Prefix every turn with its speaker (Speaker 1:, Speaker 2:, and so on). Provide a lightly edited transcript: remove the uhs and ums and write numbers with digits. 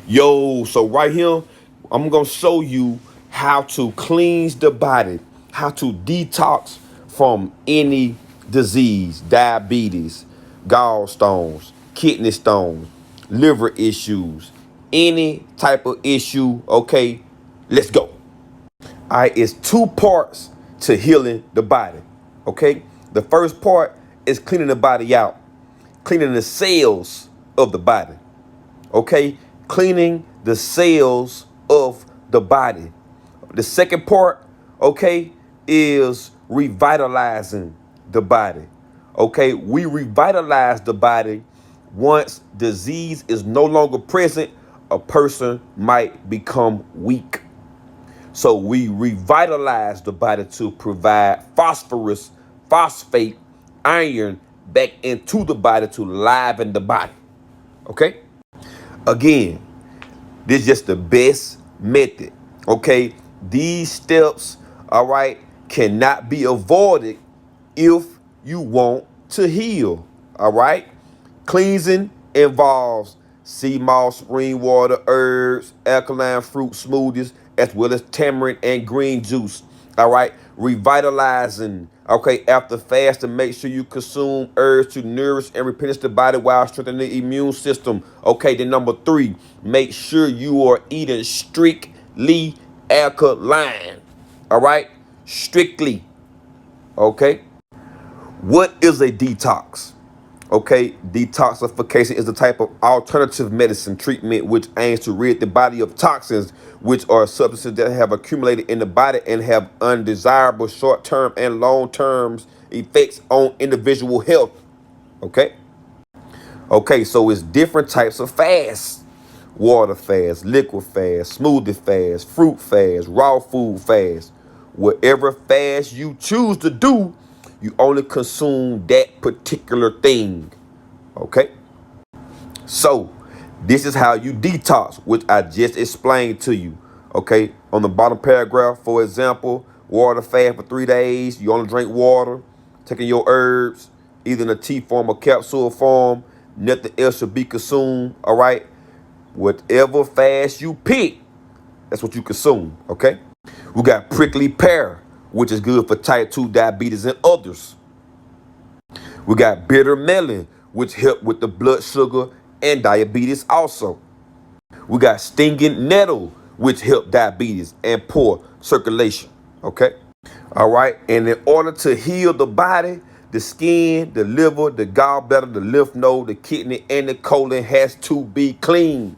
Speaker 1: Yo, so right here, I'm gonna show you how to cleanse the body, how to detox from any disease, diabetes, gallstones, kidney stones, liver issues, any type of issue. Okay, let's go. All right, it's two parts to healing the body. Okay, the first part is cleaning the body out, cleaning the cells of the body. Okay, cleaning the cells of the body. The second part, okay, is revitalizing the body. Okay, we revitalize the body once disease is no longer present. A person might become weak. So we revitalize the body to provide phosphorus, phosphate, iron back into the body to liven the body. Okay? Again, this is just the best method. Okay? These steps, all right, cannot be avoided if you want to heal. All right? Cleansing involves sea moss, spring water, herbs, alkaline fruit smoothies, as well as tamarind and green juice. All right, revitalizing. Okay, after fasting, make sure you consume herbs to nourish and replenish the body while strengthening the immune system. Okay, then number 3, make sure you are eating strictly alkaline. All right, strictly. Okay, what is a detox? Okay, detoxification is the type of alternative medicine treatment which aims to rid the body of toxins, which are substances that have accumulated in the body and have undesirable short-term and long-term effects on individual health. Okay. Okay, so it's different types of fast. Water fast, liquid fast, smoothie fast, fruit fast, raw food fast. Whatever fast you choose to do, you only consume that particular thing. Okay? So, this is how you detox, which I just explained to you. Okay? On the bottom paragraph, for example, water fast for 3 days. You only drink water, taking your herbs, either in a tea form or capsule form. Nothing else should be consumed. All right? Whatever fast you pick, that's what you consume. Okay? We got prickly pear, which is good for type 2 diabetes and others. We got bitter melon, which help with the blood sugar and diabetes also. We got stinging nettle, which help diabetes and poor circulation. Okay? All right. And in order to heal the body, the skin, the liver, the gallbladder, the lymph node, the kidney, and the colon has to be clean.